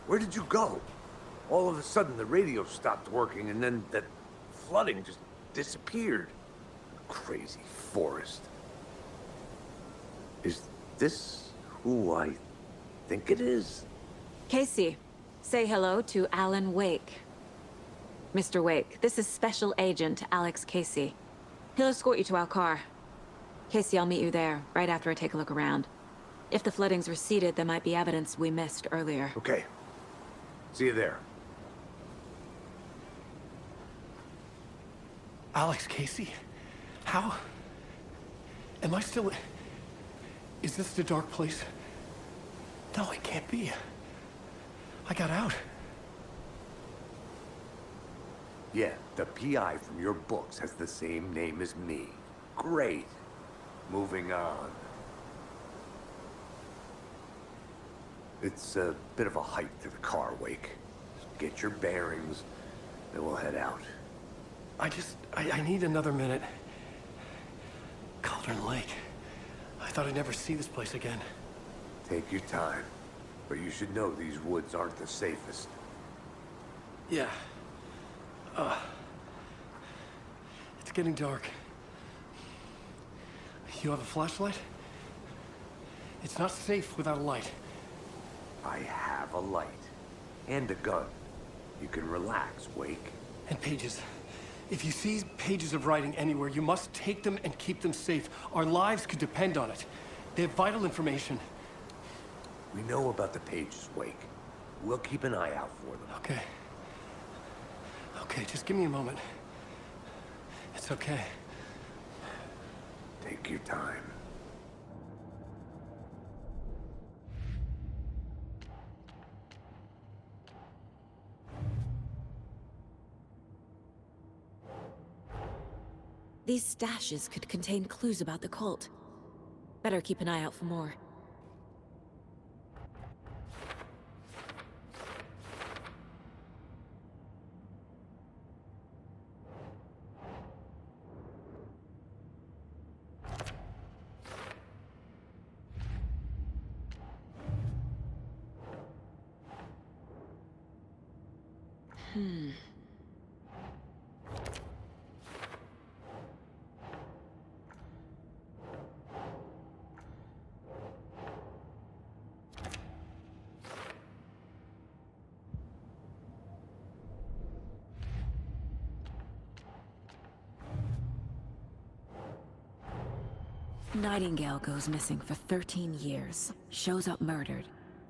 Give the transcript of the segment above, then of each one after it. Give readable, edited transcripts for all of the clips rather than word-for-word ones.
Where did you go? All of a sudden, the radio stopped working, and then that flooding just disappeared. Crazy forest. Is this who I think it is? Casey, say hello to Alan Wake. Mr. Wake, this is Special Agent Alex Casey. He'll escort you to our car. Casey, I'll meet you there, right after I take a look around. If the flooding's receded, there might be evidence we missed earlier. Okay. See you there. Alex Casey? How? Am I still... Is this the dark place? No, it can't be. I got out. Yeah, the PI from your books has the same name as me. Great. Moving on. It's a bit of a hike to the car, Wake. Just get your bearings, then we'll head out. I need another minute. Cauldron Lake. I thought I'd never see this place again. Take your time. But you should know these woods aren't the safest. Yeah. It's getting dark. You have a flashlight? It's not safe without a light. I have a light. And a gun. You can relax, Wake. And pages. If you see pages of writing anywhere, you must take them and keep them safe. Our lives could depend on it. They have vital information. We know about the pages, Wake. We'll keep an eye out for them. Okay. Okay, just give me a moment. It's okay. Take your time. These stashes could contain clues about the cult. Better keep an eye out for more. Nightingale goes missing for 13 years, shows up murdered,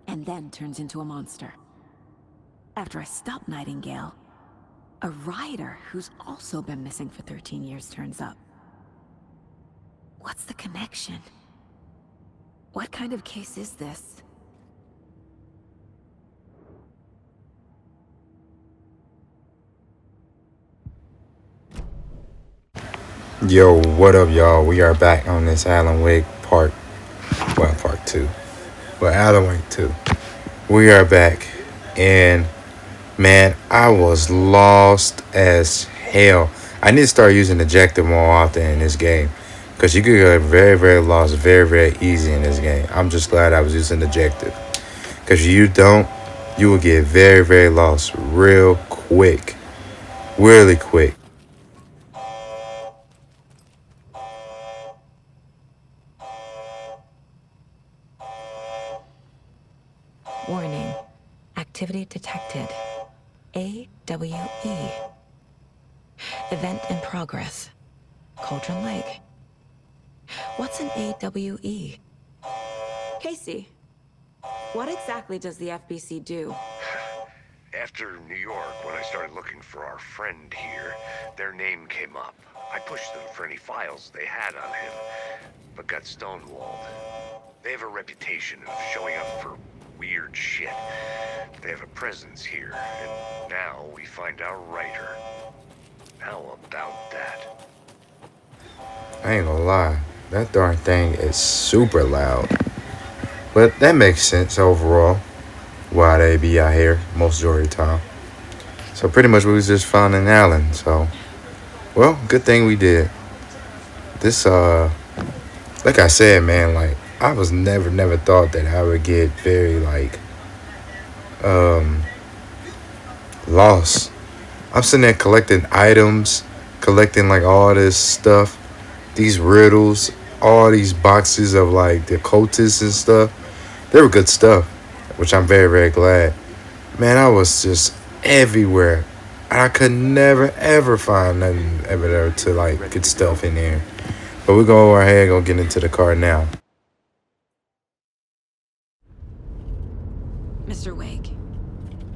and then turns into a monster. After I stop Nightingale, a rider who's also been missing for 13 years turns up. What's the connection? What kind of case is this? Yo, what up, y'all? We are back on this Alan Wake part 2. Well, Alan Wake 2. We are back, and man, I was lost as hell. I need to start using ejector more often in this game, because you could get very, very lost, very, very easy in this game. I'm just glad I was using ejector, because you will get very, very lost real quick, really quick. Warning. Activity detected. AWE. Event in progress. Cauldron Lake. What's an AWE? Casey, what exactly does the FBC do? After New York, when I started looking for our friend here, their name came up. I pushed them for any files they had on him, but got stonewalled. They have a reputation of showing up for weird shit. They have a presence here, and now we find our writer. How about that? I ain't gonna lie, that darn thing is super loud. But that makes sense overall, why they be out here most of the time. So pretty much we was just finding Alan, so, well, good thing we did. This, like I said, man, like, I was never thought that I would get very, like, lost. I'm sitting there collecting items, collecting like all this stuff, these riddles, all these boxes of like the cultists and stuff. They were good stuff, which I'm very, very glad. Man, I was just everywhere. I could never ever find nothing ever there to like good stuff in there. But we're gonna go ahead and go get into the car now. Mr. Wake,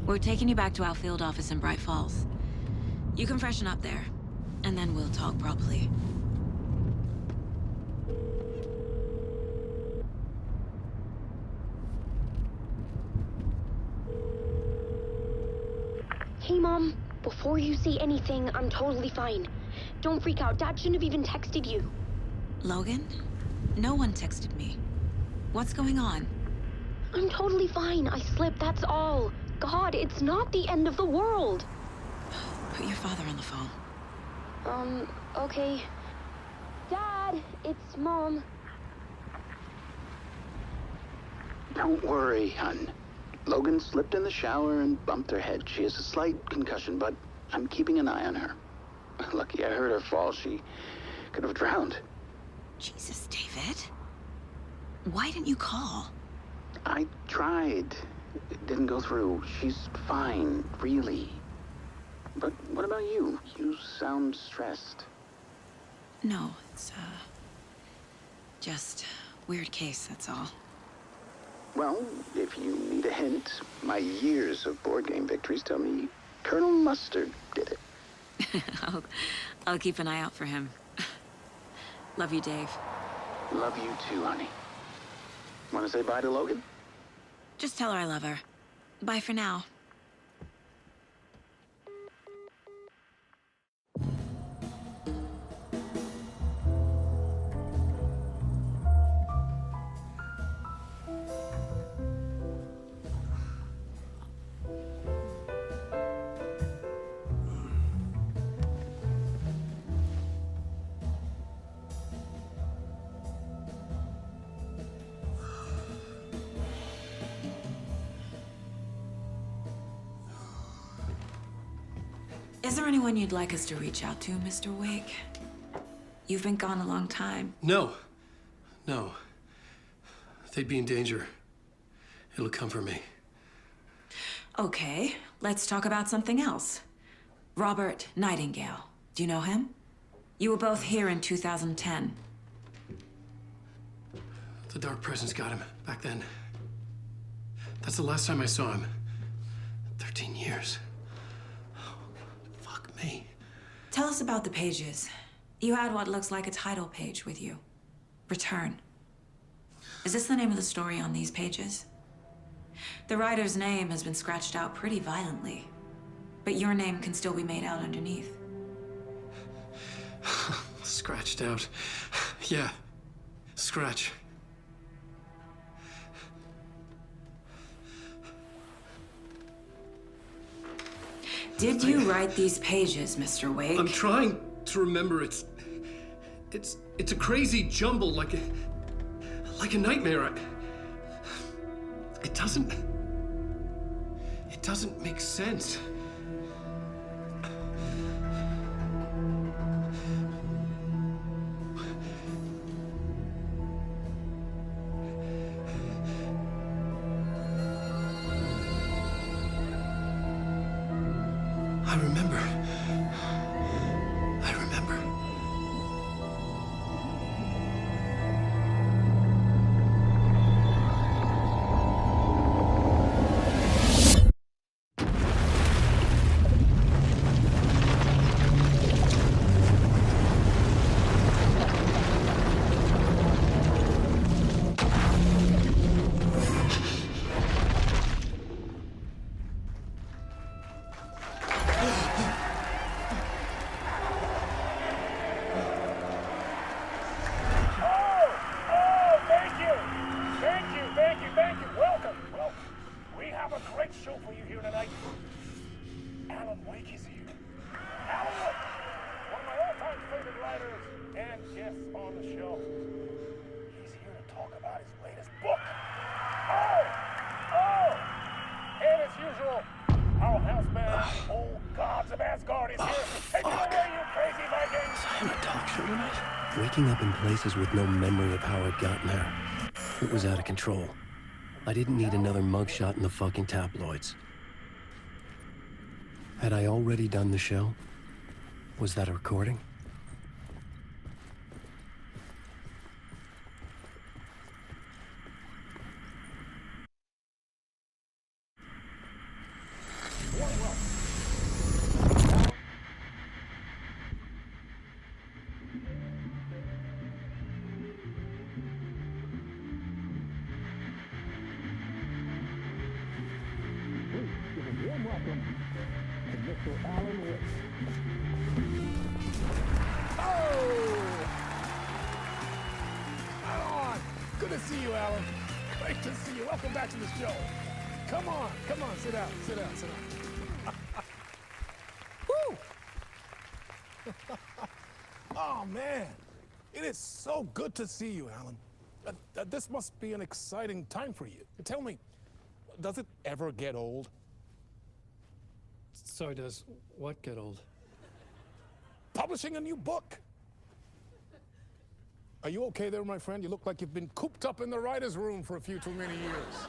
we're taking you back to our field office in Bright Falls. You can freshen up there, and then we'll talk properly. Hey, Mom. Before you say anything, I'm totally fine. Don't freak out. Dad shouldn't have even texted you. Logan? No one texted me. What's going on? I'm totally fine. I slipped, that's all. God, it's not the end of the world. Put your father on the phone. Okay. Dad, it's Mom. Don't worry, hon. Logan slipped in the shower and bumped her head. She has a slight concussion, but I'm keeping an eye on her. Lucky I heard her fall. She could have drowned. Jesus, David. Why didn't you call? I tried. It didn't go through. She's fine, really. But what about you? You sound stressed. No, it's, just weird case, that's all. Well, if you need a hint, my years of board game victories tell me Colonel Mustard did it. I'll keep an eye out for him. Love you, Dave. Love you too, honey. Want to say bye to Logan? Just tell her I love her. Bye for now. Is there anyone you'd like us to reach out to, Mr. Wake? You've been gone a long time. No. They'd be in danger. It'll come for me. Okay, let's talk about something else. Robert Nightingale. Do you know him? You were both here in 2010. The Dark Presence got him back then. That's the last time I saw him. 13 years. Fuck me. Tell us about the pages. You had what looks like a title page with you. Return. Is this the name of the story on these pages? The writer's name has been scratched out pretty violently, but your name can still be made out underneath. Scratched out. Yeah. Scratch. Did you write these pages, Mr. Wake? I'm trying to remember. It's a crazy jumble, like a nightmare. It doesn't make sense. I remember. as usual. Our houseman, old gods of Asgard, is here. Take it away, you crazy Vikings! Was I on a talk show tonight? Waking up in places with no memory of how I'd gotten there. It was out of control. I didn't need another mugshot in the fucking tabloids. Had I already done the show? Was that a recording? Good to see you, Alan. Great to see you. Welcome back to the show. Come on, sit down. Woo! Oh, man. It is so good to see you, Alan. This must be an exciting time for you. Tell me, does it ever get old? So does what get old? Publishing a new book. Are you okay there, my friend? You look like you've been cooped up in the writer's room for a few too many years.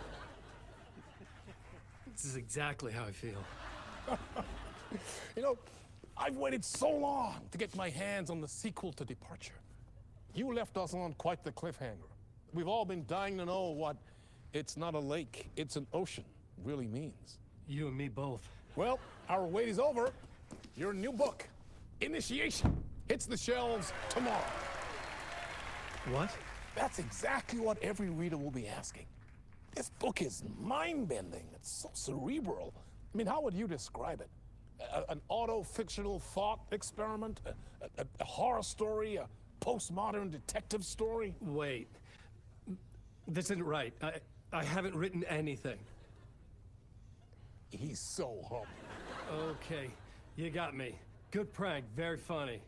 This is exactly how I feel. You know, I've waited so long to get my hands on the sequel to Departure. You left us on quite the cliffhanger. We've all been dying to know what "it's not a lake, it's an ocean" really means. You and me both. Well, our wait is over. Your new book, Initiation, hits the shelves tomorrow. What? That's exactly what every reader will be asking. This book is mind-bending. It's so cerebral. I mean, how would you describe it? An auto-fictional thought experiment? A horror story? A postmodern detective story? Wait. This isn't right. I haven't written anything. He's so humble. Okay, you got me. Good prank, very funny.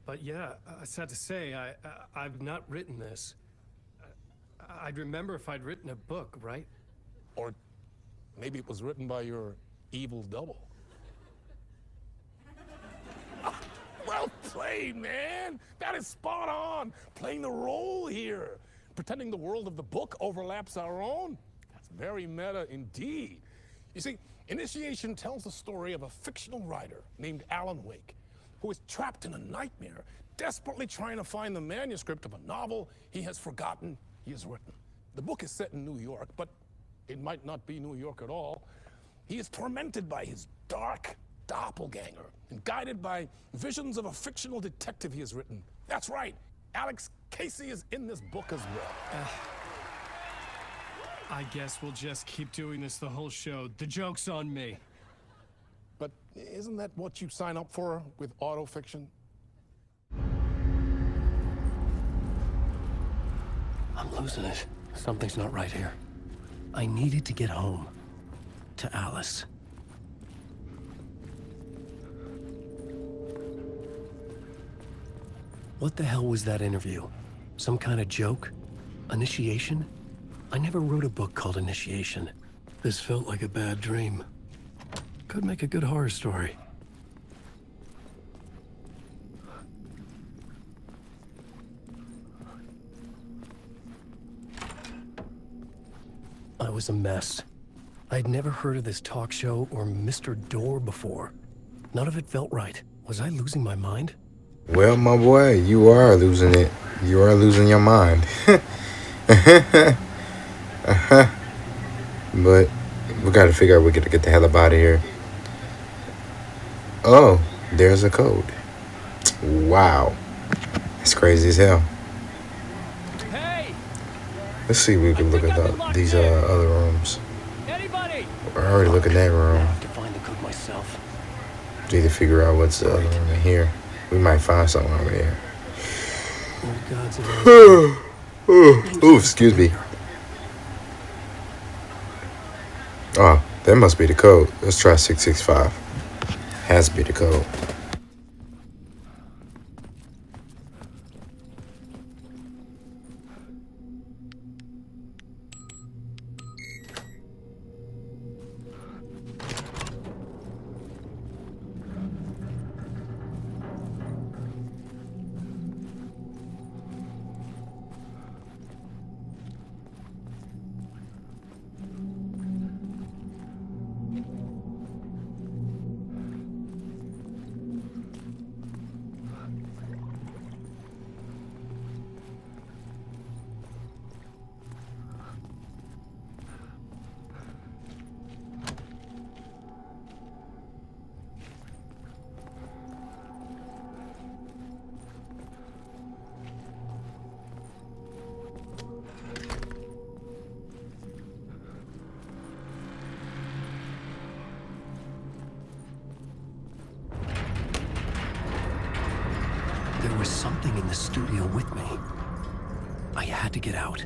But yeah, sad to say, I've not written this. I'd remember if I'd written a book, right? Or maybe it was written by your evil double. Well played, man! That is spot on! Playing the role here. Pretending the world of the book overlaps our own. That's very meta indeed. You see, Initiation tells the story of a fictional writer named Alan Wake, who is trapped in a nightmare, desperately trying to find the manuscript of a novel he has forgotten he has written. The book is set in New York, but it might not be New York at all. He is tormented by his dark doppelganger and guided by visions of a fictional detective he has written. That's right, Alex Casey is in this book as well. I guess we'll just keep doing this the whole show. The joke's on me. But isn't that what you sign up for with autofiction? I'm losing it. Something's not right here. I needed to get home. To Alice. What the hell was that interview? Some kind of joke? Initiation? I never wrote a book called Initiation. This felt like a bad dream. Could make a good horror story. I was a mess. I'd never heard of this talk show or Mr. Door before. None of it felt right. Was I losing my mind? Well, my boy, you are losing it. You are losing your mind. But we gotta figure out we gotta get the hell up out of here. Oh, there's a code. Wow. That's crazy as hell. Hey! Let's see if we can look at these other rooms. Anybody? We're already looking at that I room. have to find the code myself. Need to figure out what's the other room in here. We might find something over there. Oh, gods of Ooh, excuse me. Oh, that must be the code. Let's try 665. Has to be the code. There was something in the studio with me. I had to get out.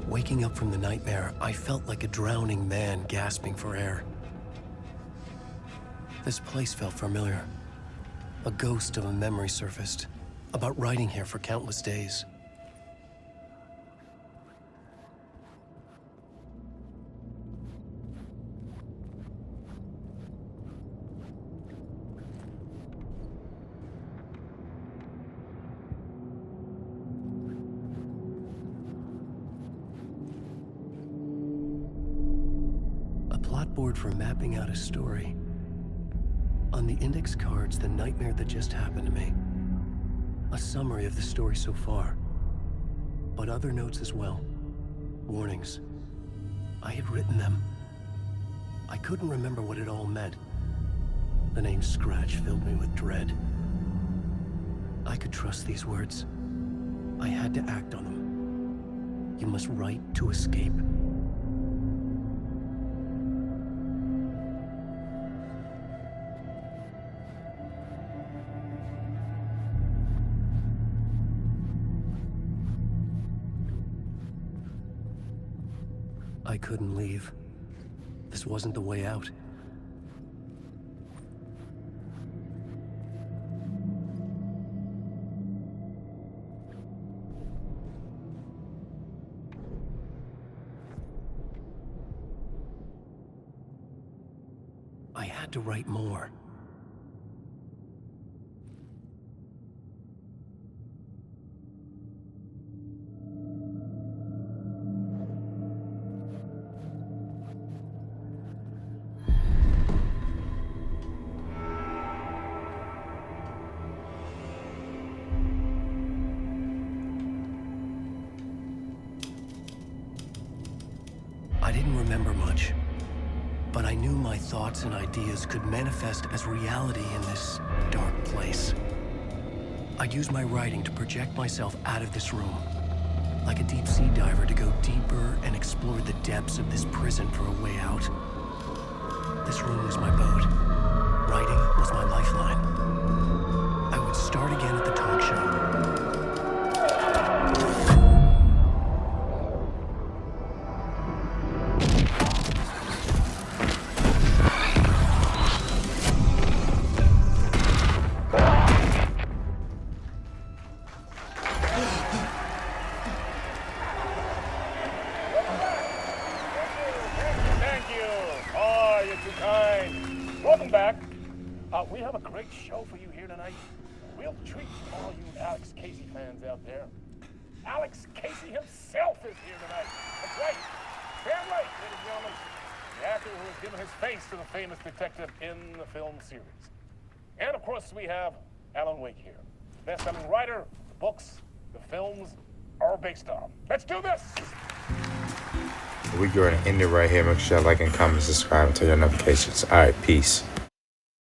Waking up from the nightmare, I felt like a drowning man gasping for air. This place felt familiar. A ghost of a memory surfaced, about riding here for countless days. Board for mapping out a story. On the index cards, the nightmare that just happened to me. A summary of the story so far. But other notes as well. Warnings. I had written them. I couldn't remember what it all meant. The name Scratch filled me with dread. I could trust these words. I had to act on them. You must write to escape. I couldn't leave. This wasn't the way out. I had to write more. I didn't remember much, but I knew my thoughts and ideas could manifest as reality in this dark place. I'd use my writing to project myself out of this room, like a deep sea diver to go deeper and explore the depths of this prison for a way out. This room was my boat. Writing was my lifeline. I would start again at the talk show. We have a great show for you here tonight. A real treat for all you Alex Casey fans out there. Alex Casey himself is here tonight. That's right. Damn right, ladies and gentlemen. The actor who has given his face to the famous detective in the film series. And of course, we have Alan Wake here. Best-selling writer, the books, the films are based on. Let's do this! We're going to end it right here. Make sure you like and comment, subscribe, and turn your notifications. All right, peace.